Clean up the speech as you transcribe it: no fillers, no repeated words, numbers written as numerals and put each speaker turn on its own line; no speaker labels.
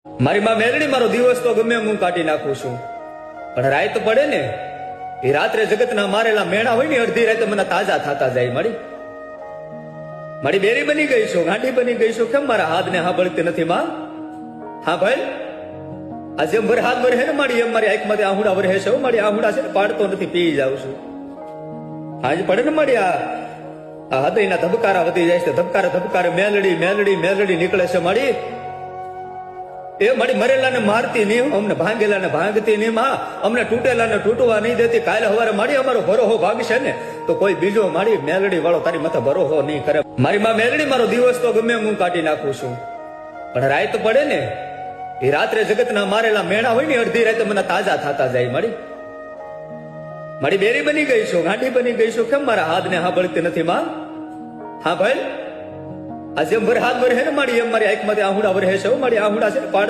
મારી માં મેલડી મારો દિવસ તો ગમે એમ હું કાઢી નાખું છું, પણ રાત પડે ને એ રાત્રે જગતના મારેલા મેણા હોય ને અડધી રાતે મને તાજા થતા જાય. મારી બેરી બની ગઈ છું, ગાંડી બની ગઈ છું. કેમ મારા હાથ ને સાંભળતી નથી માં? હા ભાઈ, આ જેમ ભર હાથ ભરે ને મારી એમ મારી આંખમાંથી આહુડા વરહે છે. મારી આહુડા છે ને પાડતો નથી, પી જાઉં છું. હાજ પડે ને મારી આ હૃદયના ધબકારા વધી જાય છે. ધબકારે ધબકારે મેલડી મેલડી મેલડી નીકળે છે. મારી એ મારી મરેલા ને મારતી નહીં, અમને ભાંગેલા ને ભાંગતી નહીં. માં અમને તૂટેલા ને તૂટવા નહીં દેતી. કાલે સવારે મારી અમારો ભરોહો ભાગશે ને તો કોઈ બીજો મારી મેલડી વાળો તારી માથે ભરોહો નહીં કરે. મારી માં મેલડી મારો દિવસ તો ગમે એમ હું કાઢી નાખું છું, પણ રાત પડે ને એ રાત્રે જગતના મારેલા મેણા હોય ને અડધી રાતે મને તાજા થતા જાય. મારી બેરી બની ગઈ છું, ગાંડી બની ગઈ છું. કેમ મારા હાથ ને સાંભળતી નથી માં? હા ભાઈ, આ જેમ ભર હાથ ભરે ને મારી એમ મારી આંખમાંથી આહુડા વરહે છે. મારી આહુડા છે ને પાડ